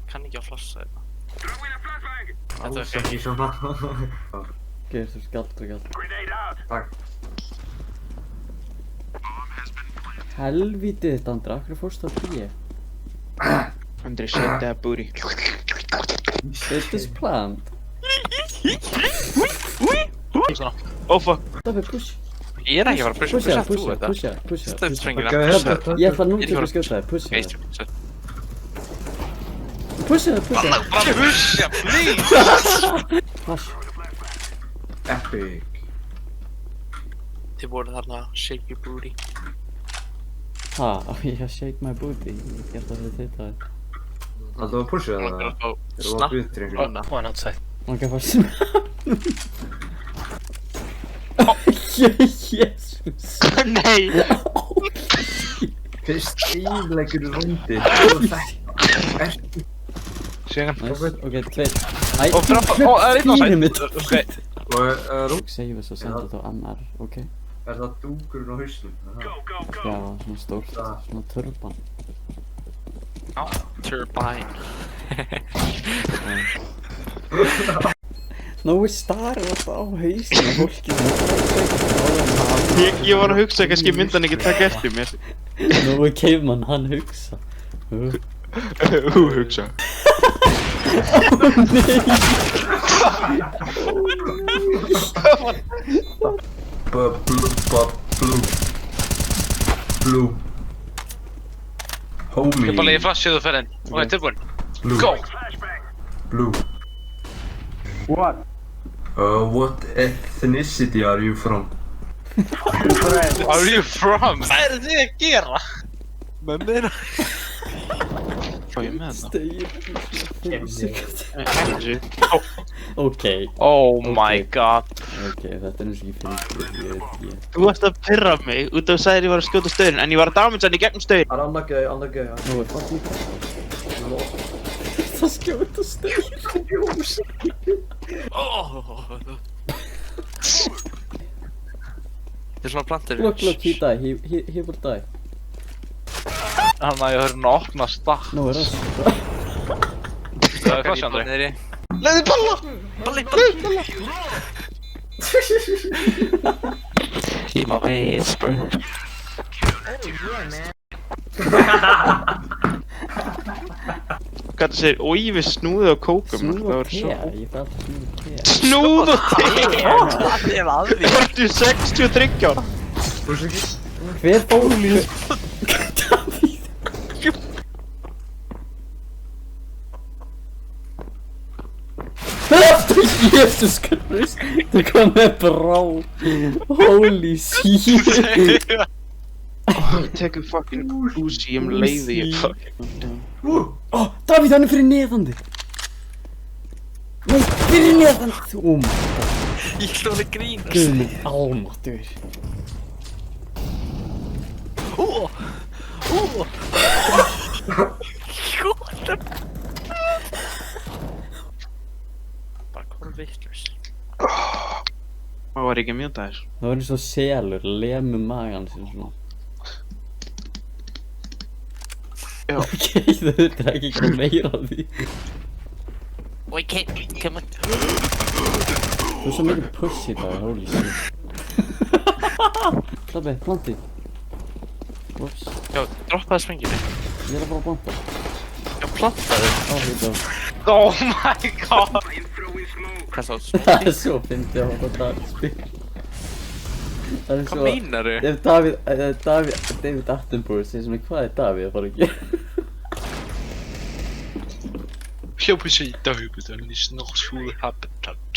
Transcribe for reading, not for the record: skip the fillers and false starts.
Kann ekki að flassa þetta. Alls ekki svona. Geir, þú skaldra. Takk. Helvítið, Andra, hvernig fórstu að því? Andri, shake that booty. This is planned. Oh fuck. Dabbi, push. Ég ekki að fara að pusha þetta. Pusha. Stöðstrengina. Ok, hérna. Ég ætla nú til að skjóta þig, pusha það. Pusha það. Bara pusha, please! Flash. Epic. Þið voru þarna, shake your booty. Ha, ég shake my booty. Ég gert það fyrir þetta. Alltaf að pusha það? Langar að fá Eru snapp. það butringur? One outside. Langar að fá snap. Jesus. Nei! Fyrst íleikur í rúndi. Sjögan. Nice, ok, tveir. Æ, Og framfá, ó, það er einn fyrir mitt. Ok. Og Rúk save þess að senda þetta á annar, ok? er það dúkurinn á hausnum? Já, svona stórt, svona turban. Turbine. Nói starir alltaf á hausinn á fólkinu. Ég var að hugsa kannski myndan ekki taka eftir mér. Nói Caveman, hann hugsa. Hugsa. Blue. Homie. Ég bara leiði flashið og ferðin. Ok, tilbúin. Blue. Go! Blue. What? What ethnicity are you from? Are you from? Hvað eru þið að gera? Með meira. Hvað ég með það? Stegir. Ok. Oh my god. Ok, þetta er eins og ég fyrir. Þú varst að pirra mig út af að sagðir ég var að skjóta stöðin en ég var að damage hann í gegnum stöðin. Það er annað gauð. Nói, hvað líka? Það skjóta stegir. Ég er svona plantir. Look, he die, he will die. Þannig að ég höfði hann að opna stakk. Nói, rush. Það er flassi Andri. Niðri. Leiði palla! Balli! Keep my face, bro. Hvað það segir? Ói, við snúðu á kókum. Snúð Það og var te, svo... ég fæ alltaf snúð og te. Snúð og te! Það er aðri. Þú ert 63 ára. Hver fór mér? Jesus Christ, það kom með brá. Holy shit. Tekur fucking Uzi leiði ég fucking... Oh, Davíð, hann er fyrir neðan þig. Nei, fyrir neðan þig. Oh my god. Ég hljóði grínast. Guð minn almáttugur. Bara hvað vitlaus. Það var ekki að mjönda þér. Það var eins og selur, lemur magan sem svona. Já. Ok, það þurftir ekki eitthvað meira af því. Oi, come on. Þú er svo mikið push í dag, holy shit. Klappi, planti. Ups, Já, droppaði sprengjunni. ég er að fara að planta. Já, plantaði. Á, hérna. Oh my god! Hvað þá? Það er svo fyndið að hafa Davíð spil. Það er Hvað svo... meinaru? Ef David Attenborough segir svona, hvað er Davíð að fara að gera? Jag vill säga David, han är snart full habitat.